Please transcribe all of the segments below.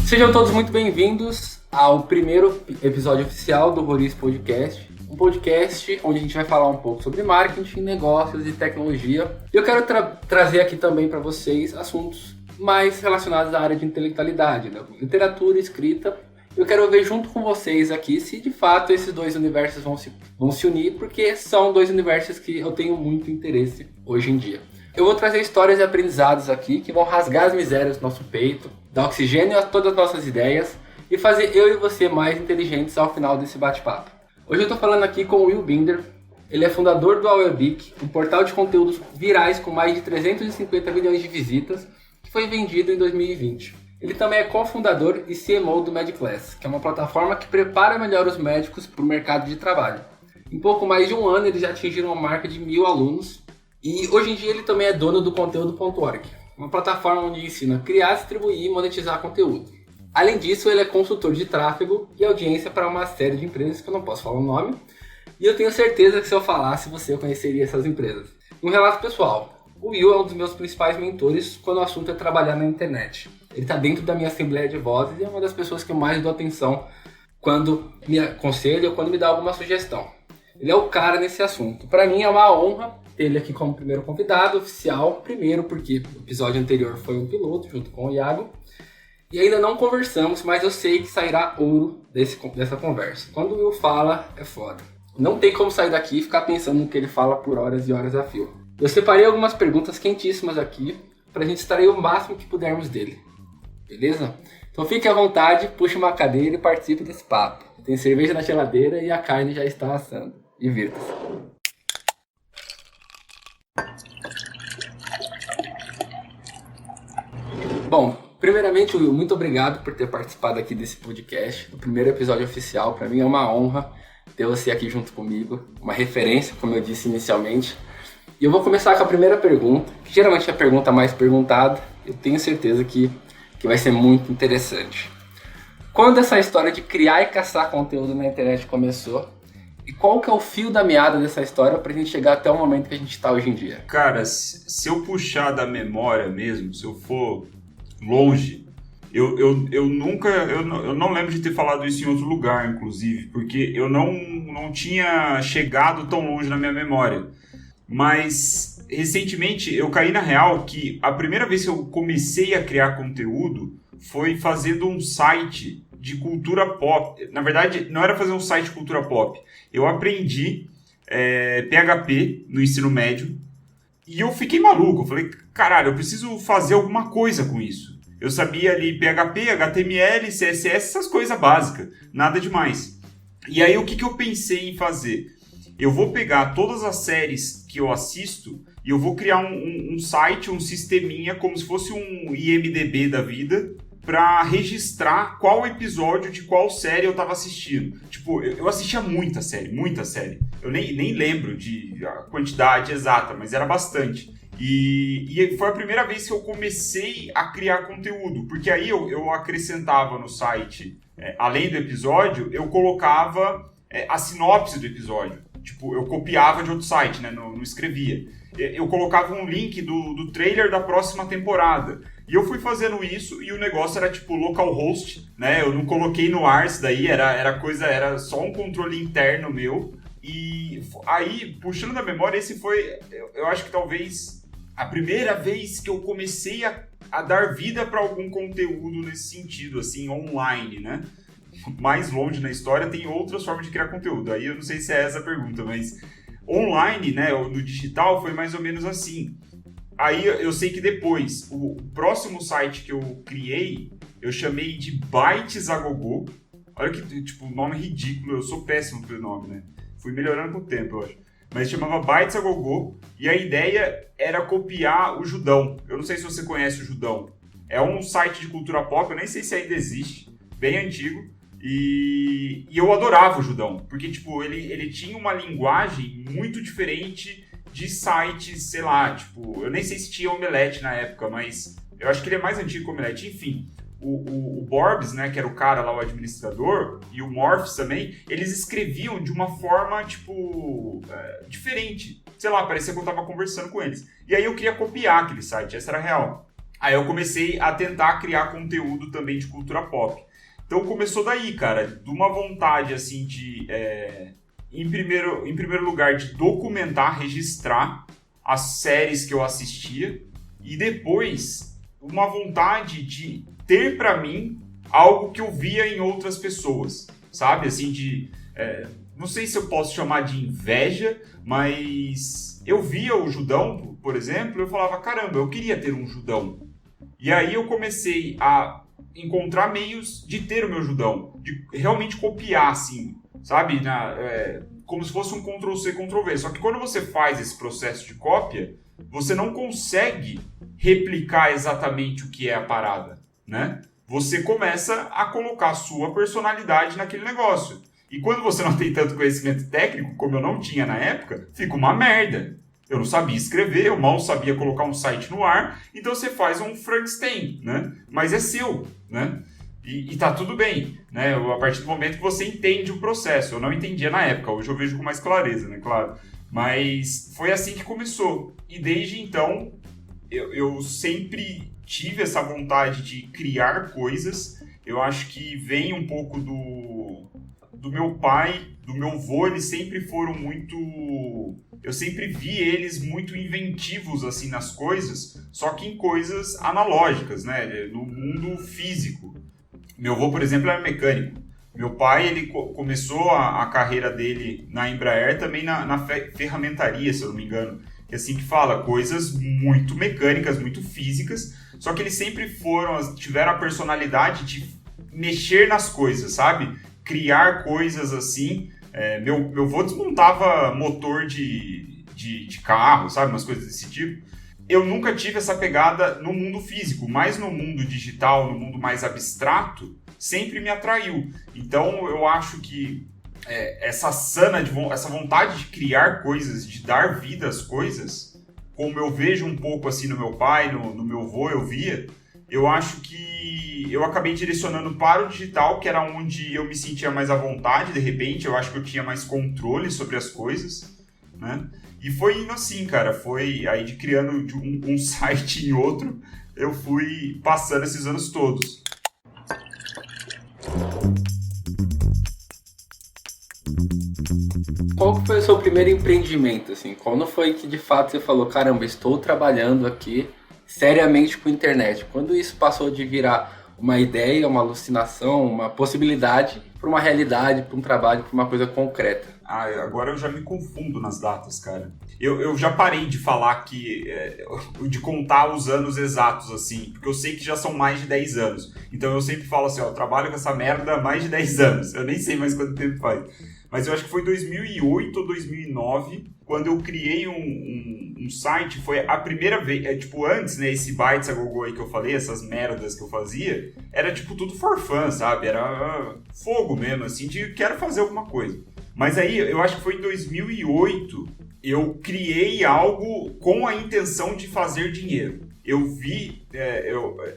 Sejam todos muito bem-vindos ao primeiro episódio oficial do Roriz Podcast. Um podcast onde a gente vai falar um pouco sobre marketing, negócios e tecnologia. Eu quero trazer aqui também para vocês assuntos mais relacionados à área de intelectualidade, né? Literatura, escrita. Eu quero ver junto com vocês aqui se de fato esses dois universos vão se unir, porque são dois universos que eu tenho muito interesse hoje em dia. Eu vou trazer histórias e aprendizados aqui que vão rasgar as misérias do nosso peito, dar oxigênio a todas as nossas ideias e fazer eu e você mais inteligentes ao final desse bate-papo. Hoje eu estou falando aqui com o Will Binder. Ele é fundador do Awebik, um portal de conteúdos virais com mais de 350 milhões de visitas, que foi vendido em 2020. Ele também é cofundador e CMO do MedClass, que é uma plataforma que prepara melhor os médicos para o mercado de trabalho. Em pouco mais de um ano, eles já atingiram uma marca de 1.000 alunos. E hoje em dia ele também é dono do Conteúdo.org, uma plataforma onde ensina a criar, distribuir e monetizar conteúdo. Além disso, ele é consultor de tráfego e audiência para uma série de empresas que eu não posso falar o nome. E eu tenho certeza que se eu falasse, você conheceria essas empresas. Um relato pessoal. O Will é um dos meus principais mentores quando o assunto é trabalhar na internet. Ele está dentro da minha assembleia de vozes e é uma das pessoas que eu mais dou atenção quando me aconselha ou quando me dá alguma sugestão. Ele é o cara nesse assunto. Para mim é uma honra ter ele aqui como primeiro convidado oficial. Primeiro porque o episódio anterior foi um piloto junto com o Iago. E ainda não conversamos, mas eu sei que sairá ouro dessa conversa. Quando o Will fala, é foda. Não tem como sair daqui e ficar pensando no que ele fala por horas e horas a fio. Eu separei algumas perguntas quentíssimas aqui pra gente extrair o máximo que pudermos dele. Beleza? Então fique à vontade, puxe uma cadeira e participe desse papo. Tem cerveja na geladeira e a carne já está assando. Divirta-se. Bom, primeiramente, Will, muito obrigado por ter participado aqui desse podcast, do primeiro episódio oficial. Para mim é uma honra ter você aqui junto comigo, uma referência, como eu disse inicialmente. E eu vou começar com a primeira pergunta, que geralmente é a pergunta mais perguntada. Eu tenho certeza que vai ser muito interessante. Quando essa história de criar e caçar conteúdo na internet começou? E qual que é o fio da meada dessa história pra gente chegar até o momento que a gente está hoje em dia? Cara, se eu puxar da memória mesmo, se eu for longe, eu não lembro de ter falado isso em outro lugar, inclusive, porque eu não tinha chegado tão longe na minha memória. Mas, recentemente, eu caí na real que a primeira vez que eu comecei a criar conteúdo foi fazendo um site de cultura pop. Na verdade, não era fazer um site de cultura pop. Eu aprendi PHP no ensino médio e eu fiquei maluco. Eu falei, caralho, eu preciso fazer alguma coisa com isso. Eu sabia ali PHP, HTML, CSS, essas coisas básicas. Nada demais. E aí, o que eu pensei em fazer? Eu vou pegar todas as séries que eu assisto e eu vou criar um site, um sisteminha, como se fosse um IMDb da vida, para registrar qual episódio de qual série eu tava assistindo. Tipo, eu assistia muita série. Eu nem lembro a quantidade exata, mas era bastante. E foi a primeira vez que eu comecei a criar conteúdo, porque aí eu acrescentava no site, além do episódio, eu colocava a sinopse do episódio. Tipo, eu copiava de outro site, né? Não escrevia. Eu colocava um link do trailer da próxima temporada. E eu fui fazendo isso e o negócio era tipo localhost, né? Eu não coloquei no ar isso daí, era só um controle interno meu. E aí, puxando da memória, esse foi, eu acho que talvez a primeira vez que eu comecei a dar vida para algum conteúdo nesse sentido, assim, online, né? Mais longe na história, tem outras formas de criar conteúdo. Aí eu não sei se é essa a pergunta, mas online, né, no digital, foi mais ou menos assim. Aí eu sei que depois, o próximo site que eu criei, eu chamei de Bytes a Gogô. Olha que, tipo, nome ridículo, eu sou péssimo pelo nome, né? Fui melhorando com o tempo, eu acho. Mas chamava Bytes a Gogô, e a ideia era copiar o Judão. Eu não sei se você conhece o Judão. É um site de cultura pop, eu nem sei se ainda existe, bem antigo. E eu adorava o Judão, porque tipo, ele tinha uma linguagem muito diferente de sites, sei lá, tipo, eu nem sei se tinha Omelete na época, mas eu acho que ele é mais antigo que o Omelete, enfim. O Borbs, né, que era o cara lá, o administrador, e o Morphs também, eles escreviam de uma forma, tipo, diferente. Sei lá, parecia que eu tava conversando com eles. E aí eu queria copiar aquele site, essa era a real. Aí eu comecei a tentar criar conteúdo também de cultura pop. Então começou daí, cara, de uma vontade, assim, de, em primeiro lugar, de documentar, registrar as séries que eu assistia, e depois uma vontade de ter pra mim algo que eu via em outras pessoas, sabe? Assim, não sei se eu posso chamar de inveja, mas eu via o Judão, por exemplo, eu falava, caramba, eu queria ter um Judão. E aí eu comecei a encontrar meios de ter o meu Judão, de realmente copiar, assim, sabe? Como se fosse um Ctrl-C, Ctrl-V. Só que quando você faz esse processo de cópia, você não consegue replicar exatamente o que é a parada, né? Você começa a colocar a sua personalidade naquele negócio. E quando você não tem tanto conhecimento técnico, como eu não tinha na época, fica uma merda. Eu não sabia escrever, eu mal sabia colocar um site no ar, então você faz um Frankenstein, né? Mas é seu, né? E tá tudo bem, né? A partir do momento que você entende o processo. Eu não entendia na época, hoje eu vejo com mais clareza, né? Claro. Mas foi assim que começou. E desde então, eu sempre tive essa vontade de criar coisas. Eu acho que vem um pouco do meu pai, do meu avô, eles sempre foram muito... Eu sempre vi eles muito inventivos, assim, nas coisas, só que em coisas analógicas, né? No mundo físico. Meu avô, por exemplo, era mecânico. Meu pai, ele começou a carreira dele na Embraer também na ferramentaria, se eu não me engano. Que é assim que fala, coisas muito mecânicas, muito físicas, só que eles sempre tiveram a personalidade de mexer nas coisas, sabe? Criar coisas assim. Meu avô desmontava motor de carro, sabe? Umas coisas desse tipo. Eu nunca tive essa pegada no mundo físico, mas no mundo digital, no mundo mais abstrato, sempre me atraiu. Então eu acho que essa vontade de criar coisas, de dar vida às coisas, como eu vejo um pouco assim no meu pai, no meu avô, eu via, eu acho que eu acabei direcionando para o digital, que era onde eu me sentia mais à vontade, de repente, eu acho que eu tinha mais controle sobre as coisas, né? E foi indo assim, cara, foi aí de criando de um site em outro, eu fui passando esses anos todos. Qual foi o seu primeiro empreendimento, assim? Quando foi que de fato você falou, caramba, estou trabalhando aqui seriamente com internet? Quando isso passou de virar uma ideia, uma alucinação, uma possibilidade para uma realidade, para um trabalho, para uma coisa concreta? Agora eu já me confundo nas datas, cara. Eu já parei de falar de contar os anos exatos, assim, porque eu sei que já são mais de 10 anos. Então eu sempre falo assim, ó, eu trabalho com essa merda há mais de 10 anos. Eu nem sei mais quanto tempo faz. Mas eu acho que foi 2008 ou 2009, quando eu criei um site, foi a primeira vez, antes, né, esse Bytes a Gogo aí que eu falei, essas merdas que eu fazia, era tipo tudo for fun, sabe? Era fogo mesmo, assim, de quero fazer alguma coisa. Mas aí, eu acho que foi em 2008, eu criei algo com a intenção de fazer dinheiro. Eu vi...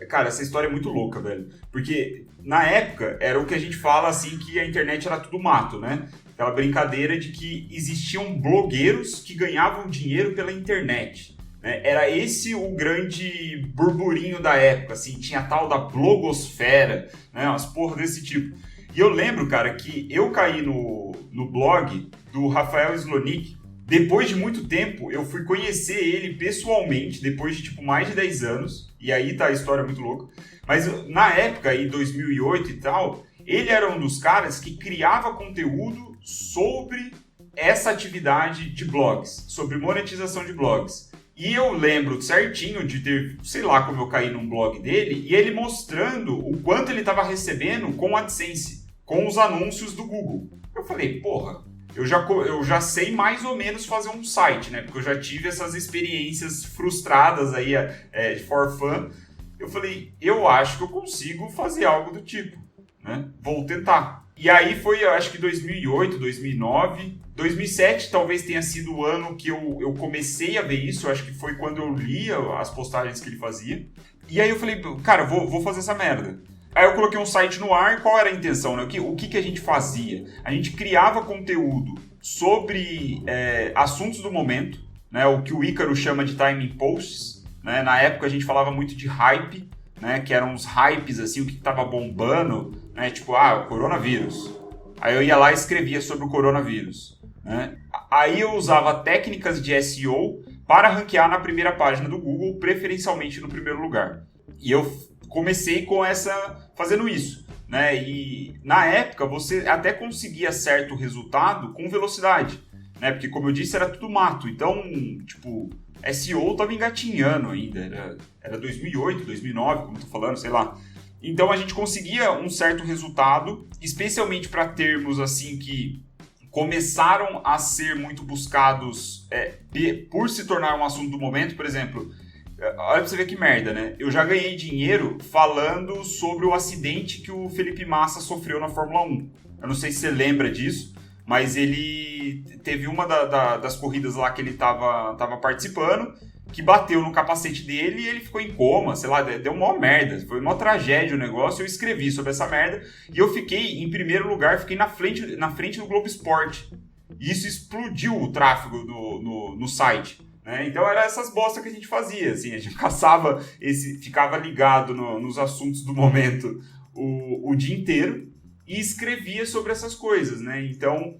Cara, essa história é muito louca, velho. Porque, na época, era o que a gente fala, assim, que a internet era tudo mato, né? Aquela brincadeira de que existiam blogueiros que ganhavam dinheiro pela internet, né? Era esse o grande burburinho da época, assim. Tinha a tal da blogosfera, né? Umas porra desse tipo. E eu lembro, cara, que eu caí no blog do Rafael Slonick. Depois de muito tempo, eu fui conhecer ele pessoalmente, depois de, mais de 10 anos. E aí tá a história muito louca. Mas na época, aí, 2008 e tal, ele era um dos caras que criava conteúdo sobre essa atividade de blogs, sobre monetização de blogs. E eu lembro certinho de ter, sei lá como eu caí num blog dele, e ele mostrando o quanto ele estava recebendo com o AdSense, com os anúncios do Google. Eu falei, porra, eu já sei mais ou menos fazer um site, né? Porque eu já tive essas experiências frustradas aí de for fun. Eu falei, eu acho que eu consigo fazer algo do tipo, né? Vou tentar. E aí foi, eu acho que 2008, 2009, 2007 talvez tenha sido o ano que eu comecei a ver isso. Eu acho que foi quando eu lia as postagens que ele fazia. E aí eu falei, cara, vou fazer essa merda. Aí eu coloquei um site no ar e qual era a intenção, né? O que a gente fazia? A gente criava conteúdo sobre assuntos do momento, né? O que o Ícaro chama de timing posts. né? Na época a gente falava muito de hype, né? Que eram os hypes, assim, o que estava bombando, né? Tipo, o coronavírus. Aí eu ia lá e escrevia sobre o coronavírus, né? Aí eu usava técnicas de SEO para ranquear na primeira página do Google, preferencialmente no primeiro lugar. E eu comecei fazendo isso, né? E na época você até conseguia certo resultado com velocidade, né? Porque, como eu disse, era tudo mato. Então, tipo, SEO tava engatinhando ainda. Era 2008, 2009, como eu tô falando, sei lá. Então a gente conseguia um certo resultado, especialmente para termos assim que começaram a ser muito buscados por se tornar um assunto do momento. Por exemplo, olha pra você ver que merda, né? Eu já ganhei dinheiro falando sobre o acidente que o Felipe Massa sofreu na Fórmula 1. Eu não sei se você lembra disso, mas ele teve uma das corridas lá que ele tava participando, que bateu no capacete dele e ele ficou em coma, sei lá, deu uma merda, foi uma tragédia o negócio. Eu escrevi sobre essa merda e eu fiquei em primeiro lugar, fiquei na frente do Globo Esporte. E isso explodiu o tráfego no site, né? Então era essas bostas que a gente fazia, assim, a gente caçava, ficava ligado nos assuntos do momento o dia inteiro e escrevia sobre essas coisas, né? Então,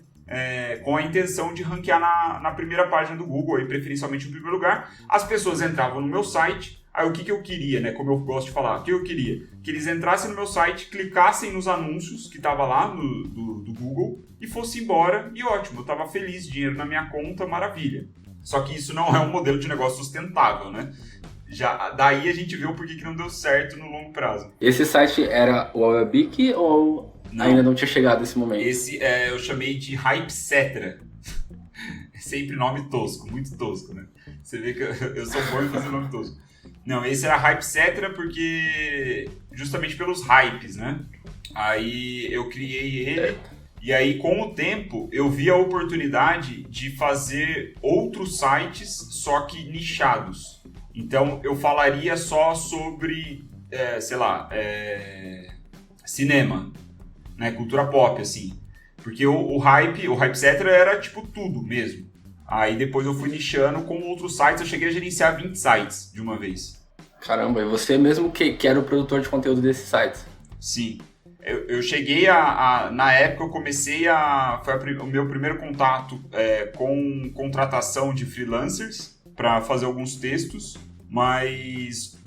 com a intenção de ranquear na primeira página do Google, aí, preferencialmente no primeiro lugar. As pessoas entravam no meu site, aí o que eu queria, né? Como eu gosto de falar, o que eu queria? Que eles entrassem no meu site, clicassem nos anúncios que tava lá do Google e fossem embora, e ótimo, eu tava feliz, dinheiro na minha conta, maravilha. Só que isso não é um modelo de negócio sustentável, né? Daí a gente vê o porquê que não deu certo no longo prazo. Esse site era o Arabic ou ainda não tinha chegado esse momento? Esse eu chamei de Hypesetera. Sempre nome tosco, muito tosco, né? Você vê que eu sou bom em fazer nome tosco. Não, esse era Hypesetera porque justamente pelos hypes, né? Aí eu criei ele e aí com o tempo eu vi a oportunidade de fazer outros sites, só que nichados. Então eu falaria só sobre, cinema, né, cultura pop, assim. Porque o Hypesetera era tipo tudo mesmo. Aí depois eu fui nichando com outros sites, eu cheguei a gerenciar 20 sites de uma vez. Caramba, e você mesmo que era o produtor de conteúdo desses sites? Sim. Eu cheguei na época eu comecei foi o meu primeiro contato com contratação de freelancers para fazer alguns textos, mas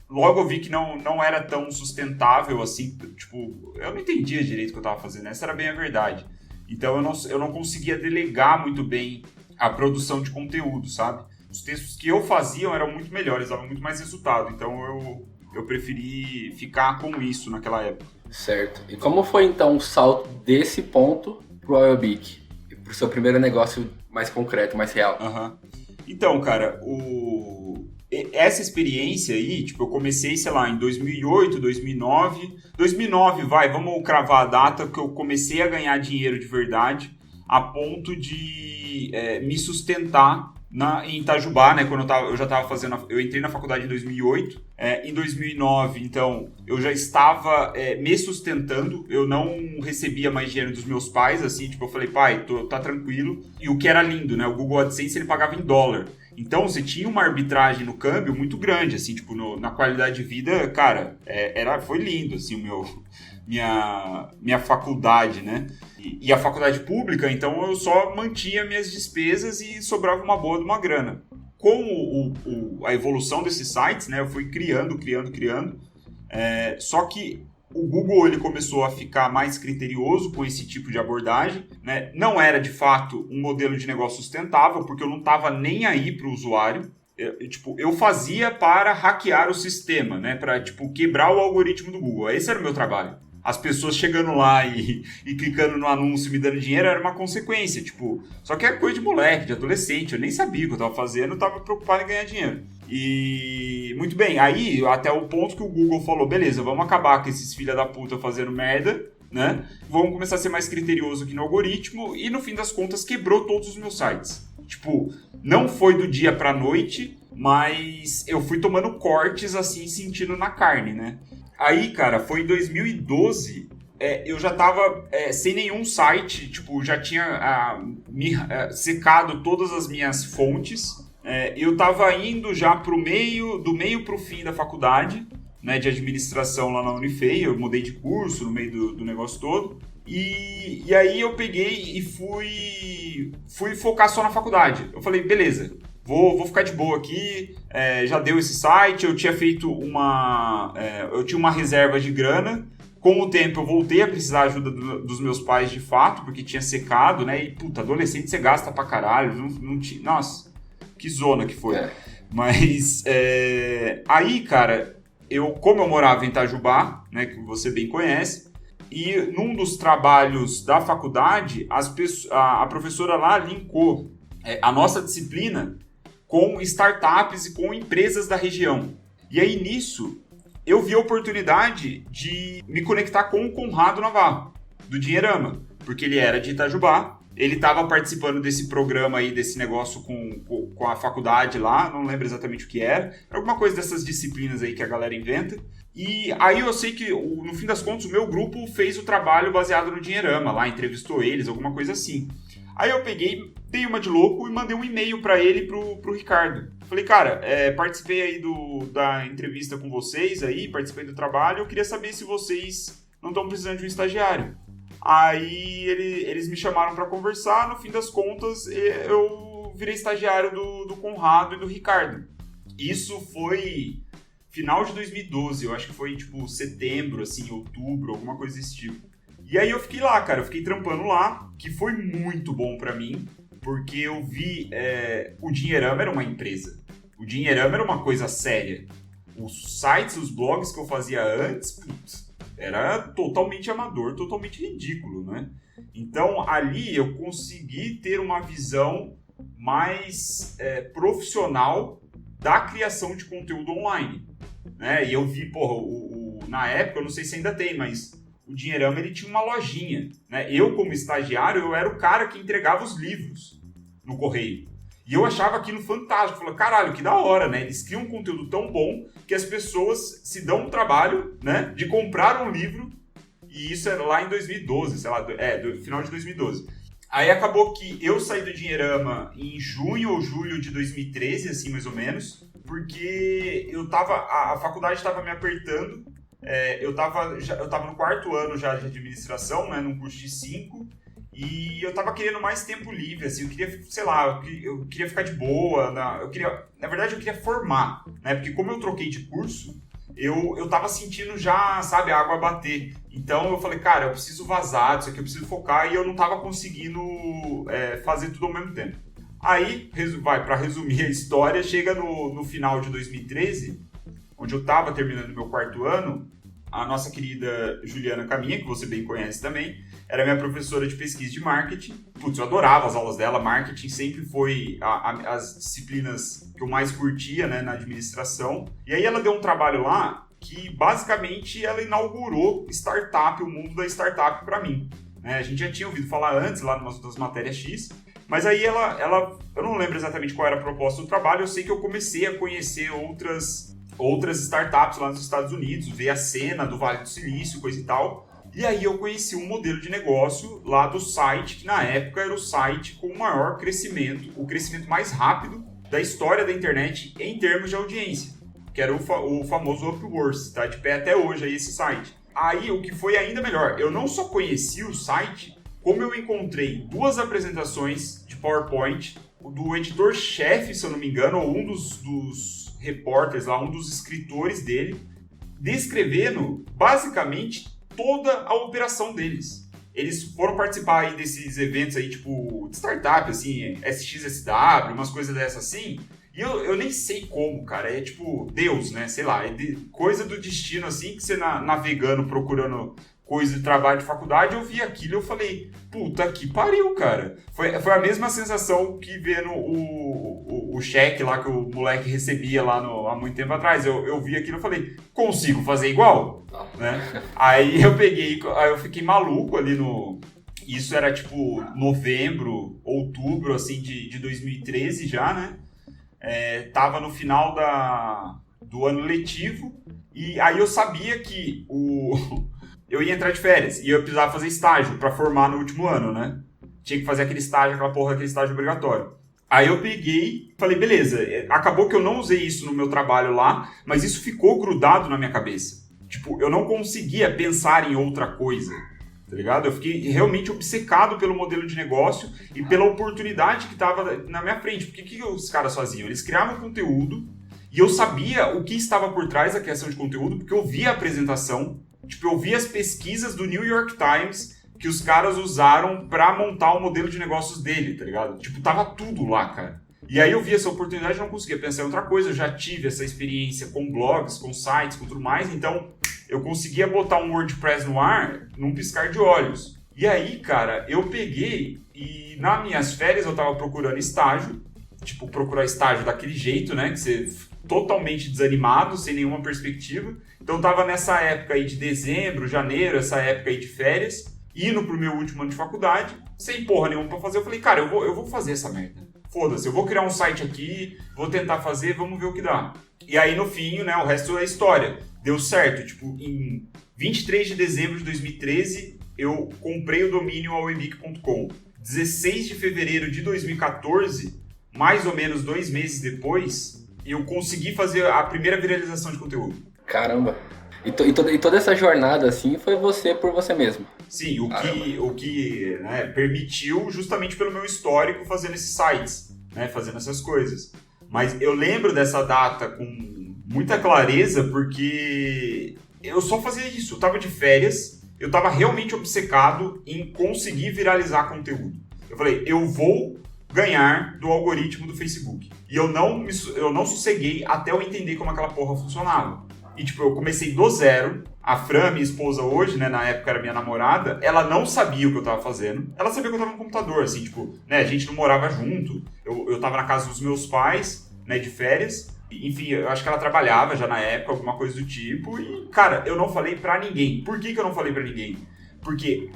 logo eu vi que não era tão sustentável assim, tipo, eu não entendia direito o que eu estava fazendo, essa era bem a verdade. Então eu não conseguia delegar muito bem a produção de conteúdo, sabe? Os textos que eu fazia eram muito melhores, davam muito mais resultado, então eu preferi ficar com isso naquela época. Certo. E como foi então o salto desse ponto pro Arabic? Pro seu primeiro negócio mais concreto, mais real? Então, cara, essa experiência aí, tipo, eu comecei, sei lá, em 2008, 2009. 2009, vamos cravar a data que eu comecei a ganhar dinheiro de verdade, a ponto de me sustentar em Itajubá, né? Quando eu já estava fazendo, eu entrei na faculdade em 2008. Em 2009, então, eu já estava me sustentando. Eu não recebia mais dinheiro dos meus pais, assim, tipo, eu falei, pai, tá tranquilo. E o que era lindo, né? O Google AdSense, ele pagava em dólar. Então, você tinha uma arbitragem no câmbio muito grande, assim, tipo, na qualidade de vida, cara, foi lindo, assim, minha faculdade, né? E a faculdade pública, então, eu só mantinha minhas despesas e sobrava uma boa de uma grana. Com a evolução desses sites, né, eu fui criando, só que o Google ele começou a ficar mais criterioso com esse tipo de abordagem, né? Não era, de fato, um modelo de negócio sustentável, porque eu não estava nem aí para o usuário. Eu fazia para hackear o sistema, né? Para quebrar o algoritmo do Google. Esse era o meu trabalho. As pessoas chegando lá e clicando no anúncio e me dando dinheiro era uma consequência. Só que é coisa de moleque, de adolescente. Eu nem sabia o que eu estava fazendo, eu estava preocupado em ganhar dinheiro. E muito bem, aí até o ponto que o Google falou, beleza, vamos acabar com esses filha da puta fazendo merda, né? Vamos começar a ser mais criterioso aqui no algoritmo e no fim das contas quebrou todos os meus sites. Não foi do dia pra noite, mas eu fui tomando cortes assim, sentindo na carne, né? Aí, cara, foi em 2012, eu já tava sem nenhum site, já tinha secado todas as minhas fontes. eu tava indo já do meio pro fim da faculdade, né, de administração lá na Unifei. Eu mudei de curso no meio do negócio todo. E aí eu peguei e fui focar só na faculdade. Eu falei, beleza, vou ficar de boa aqui, já deu esse site, eu tinha feito eu tinha uma reserva de grana. Com o tempo eu voltei a precisar da ajuda dos meus pais de fato, porque tinha secado, né? E, puta, adolescente você gasta pra caralho, não tinha... Nossa, que zona que foi. Mas, aí, cara, como eu morava em Itajubá, né, que você bem conhece, e num dos trabalhos da faculdade, a professora lá linkou a nossa disciplina com startups e com empresas da região. E aí, nisso, eu vi a oportunidade de me conectar com o Conrado Navarro, do Dinheirama, porque ele era de Itajubá, ele estava participando desse programa aí, desse negócio com a faculdade lá, não lembro exatamente o que era alguma coisa dessas disciplinas aí que a galera inventa. E aí eu sei que, no fim das contas, o meu grupo fez o trabalho baseado no Dinheirama, lá entrevistou eles, alguma coisa assim. Aí eu peguei, dei uma de louco e mandei um e-mail para ele e pro Ricardo. Falei, cara, participei aí da entrevista com vocês aí, participei do trabalho, eu queria saber se vocês não estão precisando de um estagiário. Aí eles me chamaram para conversar, no fim das contas eu virei estagiário do Conrado e do Ricardo. Isso foi final de 2012, eu acho que foi tipo setembro, assim, outubro, alguma coisa desse tipo. E aí eu fiquei lá, cara, eu fiquei trampando lá, que foi muito bom pra mim, porque eu vi, o Dinheirama era uma empresa, o Dinheirama era uma coisa séria. Os sites, os blogs que eu fazia antes, putz, era totalmente amador, totalmente ridículo, né? Então ali eu consegui ter uma visão mais profissional da criação de conteúdo online, né? E eu vi, porra, na época, eu não sei se ainda tem, mas o Dinheirama, ele tinha uma lojinha, né? Eu, como estagiário, eu era o cara que entregava os livros no correio. E eu achava aquilo fantástico. Falei, caralho, que da hora, né? Eles criam um conteúdo tão bom que as pessoas se dão um trabalho, né, de comprar um livro. E isso era lá em 2012, sei lá, do final de 2012. Aí acabou que eu saí do Dinheirama em junho ou julho de 2013, assim, mais ou menos, porque a faculdade estava me apertando. Eu tava no 4º ano já de administração, né, num curso de 5, e eu tava querendo mais tempo livre, assim, eu queria, sei lá, eu queria ficar de boa, na verdade eu queria formar, né, porque como eu troquei de curso, eu tava sentindo já, sabe, a água bater. Então eu falei, cara, eu preciso vazar disso aqui, eu preciso focar, e eu não tava conseguindo fazer tudo ao mesmo tempo. Aí, pra resumir a história, chega no final de 2013, onde eu tava terminando meu 4º ano, a nossa querida Juliana Caminha, que você bem conhece também, era minha professora de pesquisa de marketing. Putz, eu adorava as aulas dela, marketing sempre foi as disciplinas que eu mais curtia, né, na administração. E aí ela deu um trabalho lá que, basicamente, ela inaugurou startup, o mundo da startup para mim. A gente já tinha ouvido falar antes, lá nas outras matérias X, mas aí eu não lembro exatamente qual era a proposta do trabalho, eu sei que eu comecei a conhecer outras startups lá nos Estados Unidos, ver a cena do Vale do Silício, coisa e tal. E aí eu conheci um modelo de negócio lá do site, que na época era o site com o maior crescimento, o crescimento mais rápido da história da internet em termos de audiência, que era o famoso Upwork, tá de pé até hoje aí esse site. Aí o que foi ainda melhor, eu não só conheci o site, como eu encontrei 2 apresentações de PowerPoint do editor-chefe, se eu não me engano, ou um dos repórteres lá, um dos escritores dele, descrevendo basicamente toda a operação deles. Eles foram participar aí desses eventos aí, tipo, de startup, assim, SXSW, umas coisas dessas assim, e eu nem sei como, cara, é tipo Deus, né, sei lá, coisa do destino, assim, que você navegando, procurando coisa de trabalho de faculdade, eu vi aquilo e eu falei, puta que pariu, cara. Foi a mesma sensação que vendo o cheque lá que o moleque recebia lá há muito tempo atrás. Eu vi aquilo e falei, consigo fazer igual? Né? Aí eu fiquei maluco ali Isso era tipo novembro, outubro, assim, de 2013 já, né? Tava no final do ano letivo, e aí eu sabia que eu ia entrar de férias e eu precisava fazer estágio para formar no último ano, né? Tinha que fazer aquele estágio obrigatório. Aí eu peguei, falei, beleza, acabou que eu não usei isso no meu trabalho lá, mas isso ficou grudado na minha cabeça. Tipo, eu não conseguia pensar em outra coisa, tá ligado? Eu fiquei realmente obcecado pelo modelo de negócio e pela oportunidade que estava na minha frente. Porque o que os caras faziam? Eles criavam conteúdo e eu sabia o que estava por trás da criação de conteúdo, porque eu via a apresentação, tipo, eu via as pesquisas do New York Times que os caras usaram pra montar o modelo de negócios dele, tá ligado? Tipo, tava tudo lá, cara. E aí eu vi essa oportunidade e não conseguia pensar em outra coisa. Eu já tive essa experiência com blogs, com sites, com tudo mais. Então, eu conseguia botar um WordPress no ar num piscar de olhos. E aí, cara, eu peguei e nas minhas férias eu tava procurando estágio. Tipo, procurar estágio daquele jeito, né? Que você totalmente desanimado, sem nenhuma perspectiva. Então, eu tava nessa época aí de dezembro, janeiro, essa época aí de férias. Indo pro meu último ano de faculdade, sem porra nenhuma pra fazer, eu falei, cara, eu vou fazer essa merda. Foda-se, eu vou criar um site aqui, vou tentar fazer, vamos ver o que dá. E aí, no fim, né, o resto é história. Deu certo, tipo, em 23 de dezembro de 2013, eu comprei o domínio awebic.com. 16 de fevereiro de 2014, mais ou menos 2 meses depois, eu consegui fazer a primeira viralização de conteúdo. Caramba! E toda essa jornada, assim, foi você por você mesmo? Sim, o que né, permitiu, justamente pelo meu histórico, fazendo esses sites, né, fazendo essas coisas. Mas eu lembro dessa data com muita clareza, porque eu só fazia isso. Eu tava de férias, eu tava realmente obcecado em conseguir viralizar conteúdo. Eu falei, eu vou ganhar do algoritmo do Facebook. E eu não sosseguei até eu entender como aquela porra funcionava. E, tipo, eu comecei do zero. A Fran, minha esposa hoje, né, na época era minha namorada, ela não sabia o que eu tava fazendo. Ela sabia que eu tava no computador, assim, tipo, né, a gente não morava junto. Eu tava na casa dos meus pais, né, de férias. Enfim, eu acho que ela trabalhava já na época, alguma coisa do tipo. E, cara, eu não falei pra ninguém. Por que eu não falei pra ninguém? Porque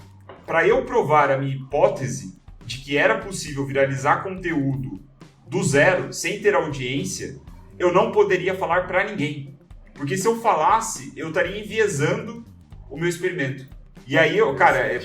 pra eu provar a minha hipótese de que era possível viralizar conteúdo do zero, sem ter audiência, eu não poderia falar pra ninguém. Porque se eu falasse, eu estaria enviesando o meu experimento. E aí,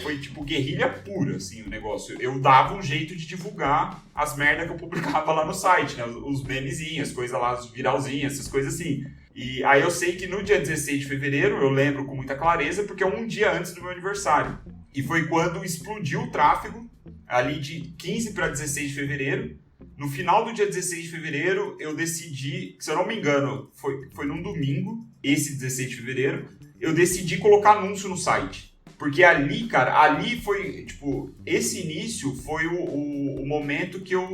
foi tipo guerrilha pura, assim, o negócio. Eu dava um jeito de divulgar as merdas que eu publicava lá no site, né? Os memezinhos, as coisas lá, os viralzinhos, essas coisas assim. E aí eu sei que no dia 16 de fevereiro, eu lembro com muita clareza, porque é um dia antes do meu aniversário. E foi quando explodiu o tráfego, ali de 15 para 16 de fevereiro. No final do dia 16 de fevereiro, eu decidi, se eu não me engano, foi num domingo, esse 16 de fevereiro, eu decidi colocar anúncio no site. Porque ali, cara, ali foi, tipo, esse início foi o momento que eu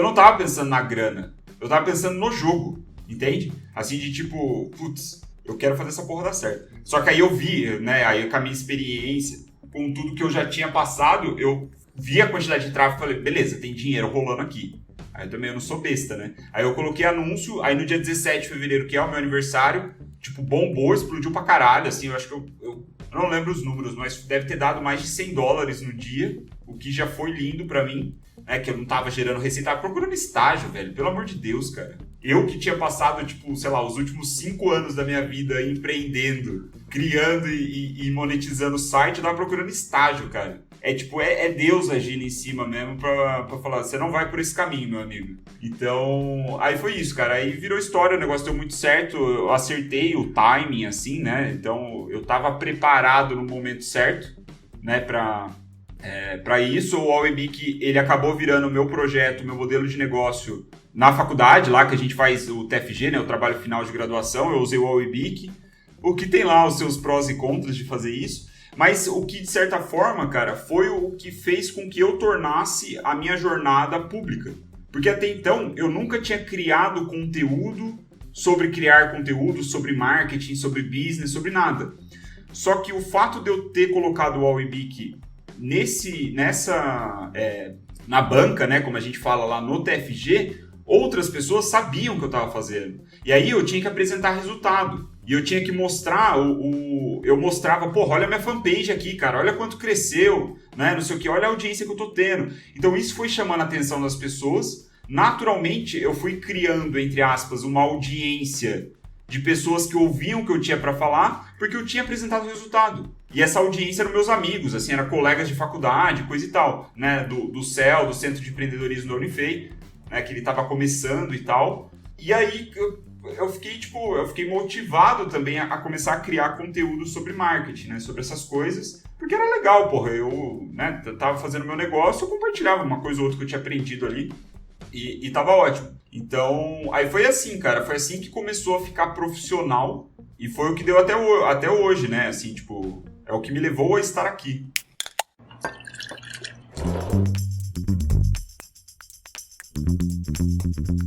não tava pensando na grana, eu tava pensando no jogo, entende? Assim de tipo, putz, eu quero fazer essa porra dar certo. Só que aí eu vi, né, aí com a minha experiência, com tudo que eu já tinha passado, eu vi a quantidade de tráfego e falei, beleza, tem dinheiro rolando aqui. Aí também eu não sou besta, né? Aí eu coloquei anúncio, aí no dia 17 de fevereiro, que é o meu aniversário, tipo, bombou, explodiu pra caralho, assim, eu acho que eu não lembro os números, mas deve ter dado mais de $100 no dia, o que já foi lindo pra mim, né, que eu não tava gerando receita, tava procurando estágio, velho, pelo amor de Deus, cara. Eu que tinha passado, tipo, sei lá, os últimos 5 anos da minha vida empreendendo, criando e monetizando o site, eu tava procurando estágio, cara. É tipo, é Deus agindo em cima mesmo pra falar, você não vai por esse caminho, meu amigo. Então, aí foi isso, cara. Aí virou história, o negócio deu muito certo, eu acertei o timing, assim, né? Então, eu tava preparado no momento certo, né, pra isso. O Awebic, ele acabou virando o meu projeto, meu modelo de negócio na faculdade, lá que a gente faz o TFG, né, o trabalho final de graduação. Eu usei o Awebic, o que tem lá os seus prós e contras de fazer isso. Mas o que, de certa forma, cara, foi o que fez com que eu tornasse a minha jornada pública. Porque até então, eu nunca tinha criado conteúdo sobre criar conteúdo, sobre marketing, sobre business, sobre nada. Só que o fato de eu ter colocado o Awebic na banca, né, como a gente fala lá no TFG, outras pessoas sabiam o que eu estava fazendo. E aí eu tinha que apresentar resultado. E eu tinha que mostrar, eu mostrava, porra, olha a minha fanpage aqui, cara, olha quanto cresceu, né, não sei o que, olha a audiência que eu tô tendo. Então isso foi chamando a atenção das pessoas. Naturalmente, eu fui criando, entre aspas, uma audiência de pessoas que ouviam o que eu tinha para falar, porque eu tinha apresentado o resultado. E essa audiência eram meus amigos, assim, eram colegas de faculdade, coisa e tal, né? Do CEL, do Centro de Empreendedorismo da Unifei, né? Que ele estava começando e tal. E aí eu fiquei motivado também a começar a criar conteúdo sobre marketing, né? Sobre essas coisas, porque era legal, porra. Eu, né, tava fazendo meu negócio, eu compartilhava uma coisa ou outra que eu tinha aprendido ali e tava ótimo. Então, aí foi assim, cara, foi assim que começou a ficar profissional e foi o que deu até hoje, né? Assim, tipo, é o que me levou a estar aqui.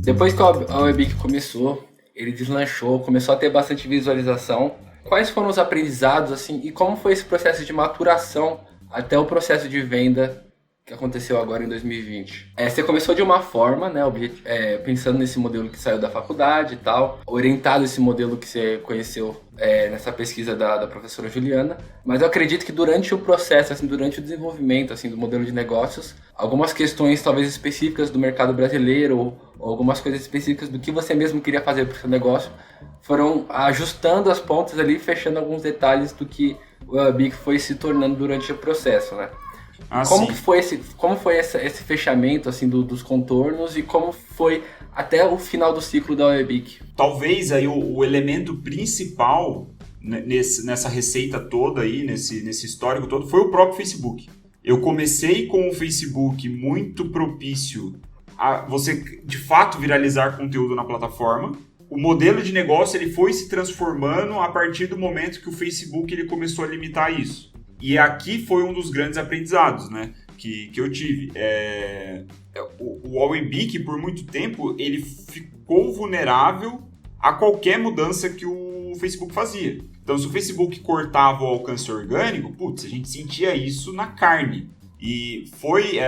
Depois que a Webik começou, ele deslanchou, começou a ter bastante visualização. Quais foram os aprendizados, assim, e como foi esse processo de maturação até o processo de venda que aconteceu agora em 2020? Você começou de uma forma, né, pensando nesse modelo que saiu da faculdade e tal, orientado esse modelo que você conheceu nessa pesquisa da professora Juliana, mas eu acredito que durante o processo, assim, durante o desenvolvimento, assim, do modelo de negócios, algumas questões talvez específicas do mercado brasileiro ou algumas coisas específicas do que você mesmo queria fazer para o seu negócio foram ajustando as pontas ali, fechando alguns detalhes do que o Webik foi se tornando durante o processo, né? Como foi esse fechamento assim, dos contornos e como foi até o final do ciclo da Webik? Talvez aí o elemento principal nessa receita toda aí, nesse histórico todo, foi o próprio Facebook. Eu comecei com o Facebook muito propício a você, de fato, viralizar conteúdo na plataforma. O modelo de negócio ele foi se transformando a partir do momento que o Facebook ele começou a limitar isso. E aqui foi um dos grandes aprendizados, né, que eu tive. O Webik, por muito tempo, ele ficou vulnerável a qualquer mudança que o Facebook fazia. Então, se o Facebook cortava o alcance orgânico, putz, a gente sentia isso na carne. E foi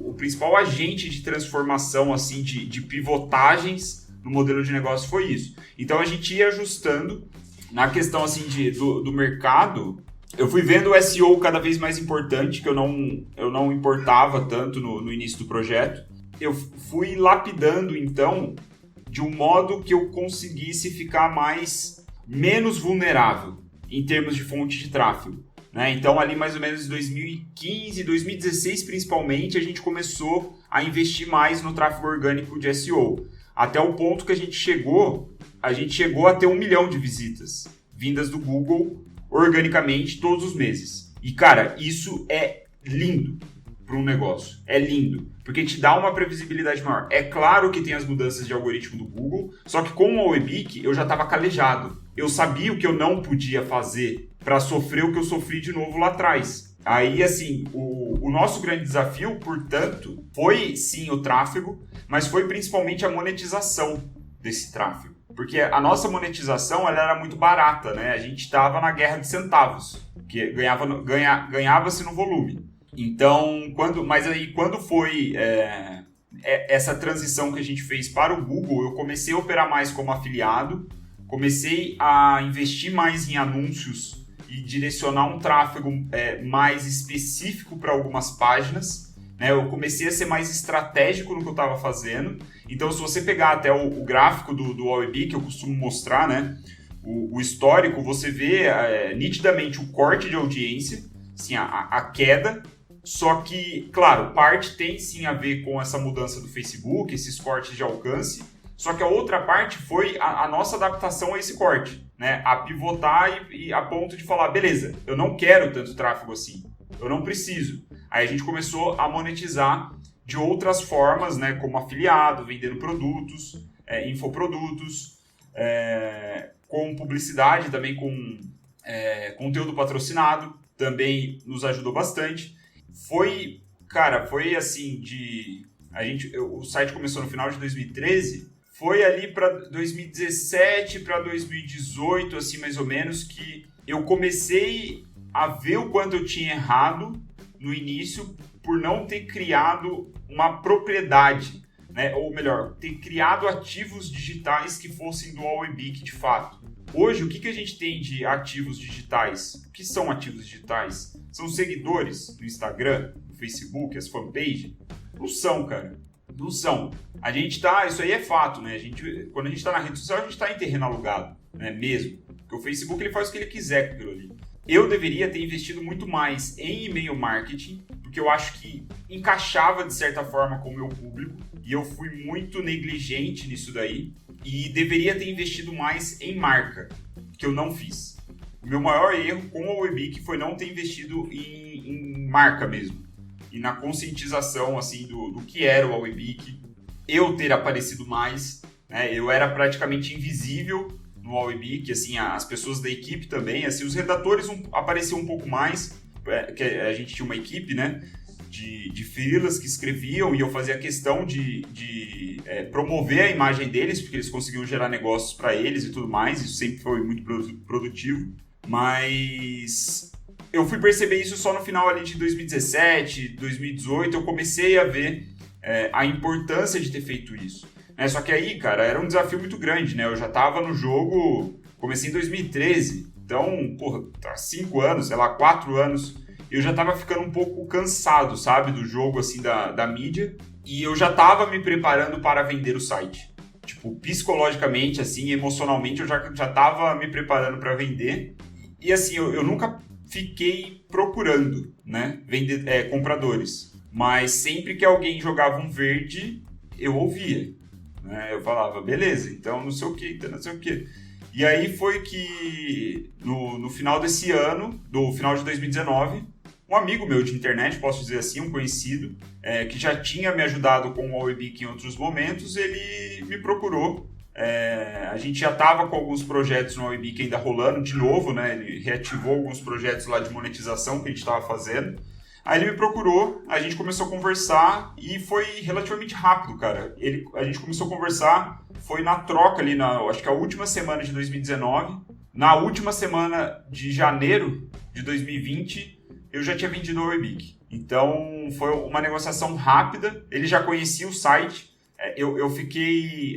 o principal agente de transformação, assim, de pivotagens no modelo de negócio foi isso. Então, a gente ia ajustando. Na questão assim, do mercado, eu fui vendo o SEO cada vez mais importante, que eu não importava tanto no início do projeto. Eu fui lapidando, então, de um modo que eu conseguisse ficar menos vulnerável em termos de fonte de tráfego, né? Então, ali mais ou menos em 2015, 2016 principalmente, a gente começou a investir mais no tráfego orgânico de SEO. Até o ponto que a gente chegou a ter 1 milhão de visitas vindas do Google organicamente todos os meses. E, cara, isso é lindo para um negócio. É lindo, porque te dá uma previsibilidade maior. É claro que tem as mudanças de algoritmo do Google, só que com o Webik eu já estava calejado. Eu sabia o que eu não podia fazer para sofrer o que eu sofri de novo lá atrás. Aí, assim, o nosso grande desafio, portanto, foi sim o tráfego, mas foi principalmente a monetização desse tráfego. Porque a nossa monetização ela era muito barata, né? A gente estava na guerra de centavos, que ganhava-se no volume. Então, quando foi essa transição que a gente fez para o Google, eu comecei a operar mais como afiliado, comecei a investir mais em anúncios e direcionar um tráfego mais específico para algumas páginas. Né, eu comecei a ser mais estratégico no que eu estava fazendo. Então, se você pegar até o gráfico do Webik, que eu costumo mostrar, né, o histórico, você vê nitidamente o corte de audiência, assim, a queda. Só que, claro, parte tem sim a ver com essa mudança do Facebook, esses cortes de alcance. Só que a outra parte foi a nossa adaptação a esse corte, né, a pivotar e a ponto de falar, beleza, eu não quero tanto tráfego assim, eu não preciso. Aí a gente começou a monetizar de outras formas, né, como afiliado, vendendo produtos, infoprodutos, com publicidade, também com conteúdo patrocinado, também nos ajudou bastante. Foi assim, o site começou no final de 2013, foi ali para 2017, para 2018, assim, mais ou menos, que eu comecei a ver o quanto eu tinha errado no início por não ter criado uma propriedade, né? Ou melhor, ter criado ativos digitais que fossem do Webik de fato. Hoje, o que a gente tem de ativos digitais? O que são ativos digitais? São seguidores no Instagram, no Facebook, as fanpages? Não são, cara. Não são. A gente tá, isso aí é fato, né? Quando a gente tá na rede social, a gente tá em terreno alugado, né? Mesmo. Porque o Facebook, ele faz o que ele quiser com aquilo ali. Eu deveria ter investido muito mais em e-mail marketing, porque eu acho que encaixava, de certa forma, com o meu público, e eu fui muito negligente nisso daí, e deveria ter investido mais em marca, que eu não fiz. O meu maior erro com a Webic foi não ter investido em marca mesmo, e na conscientização assim, do que era o Webic, eu ter aparecido mais, né? Eu era praticamente invisível no Webic, assim, as pessoas da equipe também, assim, os redatores apareciam um pouco mais, que a gente tinha uma equipe, né, de freelas que escreviam, e eu fazia questão de promover a imagem deles, porque eles conseguiam gerar negócios para eles e tudo mais, isso sempre foi muito produtivo, mas eu fui perceber isso só no final ali de 2017, 2018, eu comecei a ver a importância de ter feito isso. Só que aí, cara, era um desafio muito grande, né? Eu já tava no jogo, comecei em 2013, então, porra, 5 anos, sei lá, 4 anos, eu já tava ficando um pouco cansado, sabe, do jogo, assim, da mídia, e eu já tava me preparando para vender o site. Tipo, psicologicamente, assim, emocionalmente, eu já tava me preparando para vender, e assim, eu nunca fiquei procurando, né, compradores, mas sempre que alguém jogava um verde, eu ouvia. Eu falava, beleza, então não sei o que. E aí foi que no final desse ano, no final de 2019, um amigo meu de internet, posso dizer assim, um conhecido, que já tinha me ajudado com o Webic em outros momentos, ele me procurou. A gente já estava com alguns projetos no Webic ainda rolando de novo, né? Ele reativou alguns projetos lá de monetização que a gente estava fazendo. Aí ele me procurou, a gente começou a conversar e foi relativamente rápido, cara. A gente começou a conversar, foi na troca ali, acho que a última semana de 2019. Na última semana de janeiro de 2020, eu já tinha vendido o Webic. Então, foi uma negociação rápida, ele já conhecia o site, eu fiquei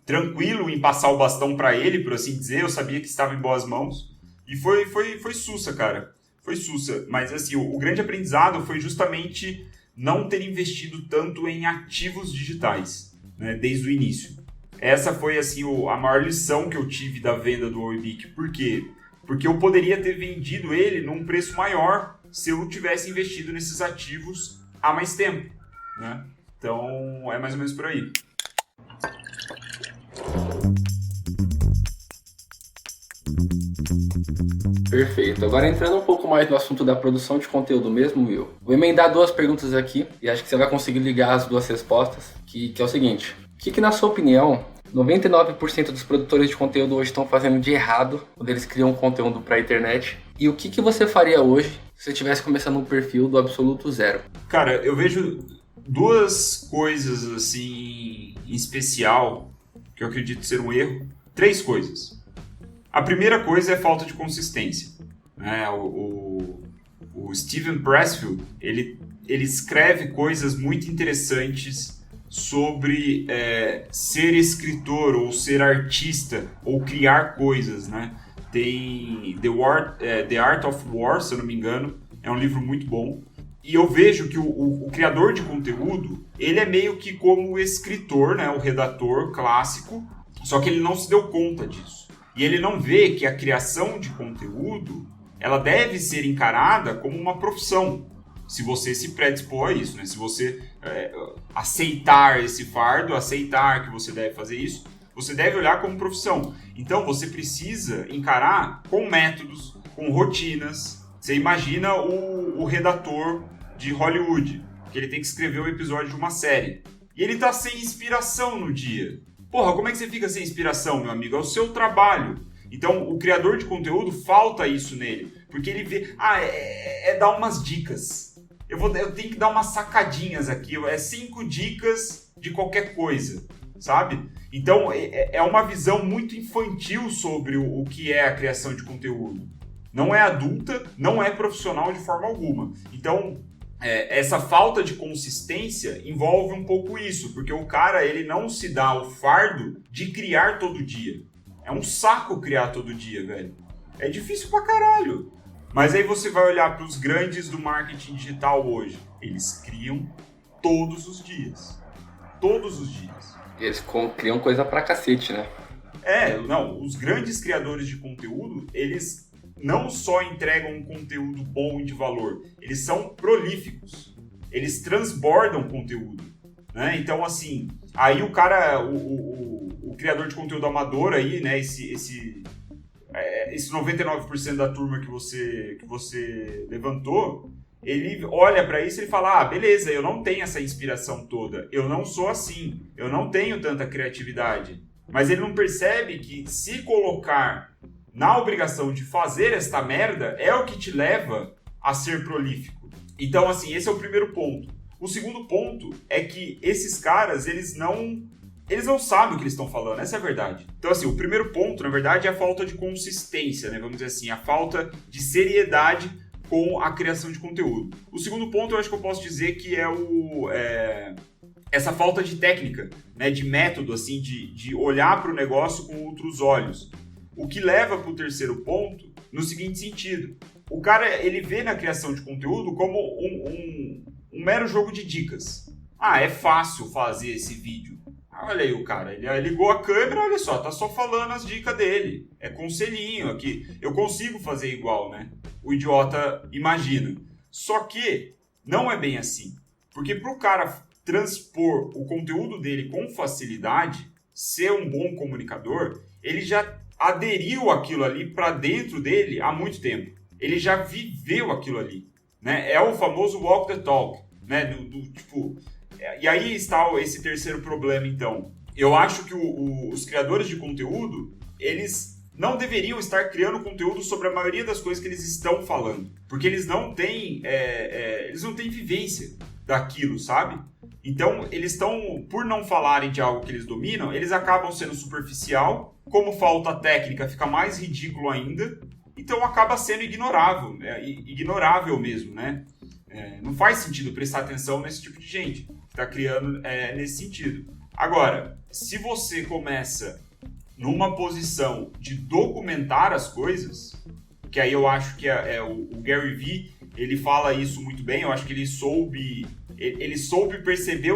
tranquilo em passar o bastão para ele, por assim dizer, eu sabia que estava em boas mãos. E foi sussa, cara. Foi sussa, mas assim, o grande aprendizado foi justamente não ter investido tanto em ativos digitais, né, desde o início. Essa foi assim, a maior lição que eu tive da venda do Webic. Por quê? Porque eu poderia ter vendido ele num preço maior se eu tivesse investido nesses ativos há mais tempo, né? Então, é mais ou menos por aí. Perfeito. Agora entrando um pouco mais no assunto da produção de conteúdo mesmo, Will, vou emendar 2 perguntas aqui e acho que você vai conseguir ligar as 2 respostas, que é o seguinte: o que na sua opinião 99% dos produtores de conteúdo hoje estão fazendo de errado quando eles criam conteúdo para a internet? E o que você faria hoje se você estivesse começando um perfil do absoluto zero? Cara, eu vejo 2 coisas assim em especial que eu acredito ser um erro. 3 coisas. A primeira coisa é falta de consistência. O Steven Pressfield, ele escreve coisas muito interessantes sobre ser escritor ou ser artista ou criar coisas, né? Tem The Art of War, se eu não me engano, é um livro muito bom. E eu vejo que o criador de conteúdo, ele é meio que como o escritor, né? O redator clássico, só que ele não se deu conta disso. E ele não vê que a criação de conteúdo, ela deve ser encarada como uma profissão, se você se predispor a isso, né? Se você aceitar esse fardo, aceitar que você deve fazer isso, você deve olhar como profissão. Então, você precisa encarar com métodos, com rotinas. Você imagina o redator de Hollywood, que ele tem que escrever um episódio de uma série. E ele tá sem inspiração no dia. Porra, como é que você fica sem inspiração, meu amigo? É o seu trabalho. Então, o criador de conteúdo, falta isso nele. Porque ele vê, dar umas dicas. Eu tenho que dar umas sacadinhas aqui. 5 dicas de qualquer coisa, sabe? Então, é uma visão muito infantil sobre o que é a criação de conteúdo. Não é adulta, não é profissional de forma alguma. Então, essa falta de consistência envolve um pouco isso, porque o cara, ele não se dá o fardo de criar todo dia. É um saco criar todo dia, velho. É difícil pra caralho. Mas aí você vai olhar para os grandes do marketing digital hoje. Eles criam todos os dias. Todos os dias. Eles criam coisa pra cacete, né? Não, os grandes criadores de conteúdo, eles não só entregam um conteúdo bom e de valor, eles são prolíficos. Eles transbordam conteúdo, né? Então, assim, aí o cara, o criador de conteúdo amador aí, né, esse 99% da turma que você levantou, ele olha para isso e ele fala, beleza, eu não tenho essa inspiração toda, eu não sou assim, eu não tenho tanta criatividade. Mas ele não percebe que se colocar na obrigação de fazer esta merda é o que te leva a ser prolífico. Então, assim, esse é o primeiro ponto. O segundo ponto é que esses caras, eles não sabem o que eles estão falando, essa é a verdade. Então, assim, o primeiro ponto, na verdade, é a falta de consistência, né? Vamos dizer assim, a falta de seriedade com a criação de conteúdo. O segundo ponto, eu acho que eu posso dizer que é essa falta de técnica, né? De método, assim, de olhar para o negócio com outros olhos. O que leva para o terceiro ponto no seguinte sentido. O cara, ele vê na criação de conteúdo como um mero jogo de dicas. É fácil fazer esse vídeo. Olha aí o cara, ele ligou a câmera, olha só, tá só falando as dicas dele. É conselhinho aqui. Eu consigo fazer igual, né? O idiota imagina. Só que não é bem assim. Porque pro cara transpor o conteúdo dele com facilidade, ser um bom comunicador, ele já aderiu aquilo ali para dentro dele há muito tempo. Ele já viveu aquilo ali, né? É o famoso walk the talk, né? E aí está esse terceiro problema, então. Eu acho que os criadores de conteúdo, eles não deveriam estar criando conteúdo sobre a maioria das coisas que eles estão falando, porque eles não têm vivência daquilo, sabe? Então, eles estão, por não falarem de algo que eles dominam, eles acabam sendo superficial, como falta técnica, fica mais ridículo ainda, então acaba sendo ignorável, ignorável mesmo, né? Não faz sentido prestar atenção nesse tipo de gente que está criando nesse sentido. Agora, se você começa numa posição de documentar as coisas, que aí eu acho que o Gary Vee, ele fala isso muito bem, eu acho que ele soube perceber,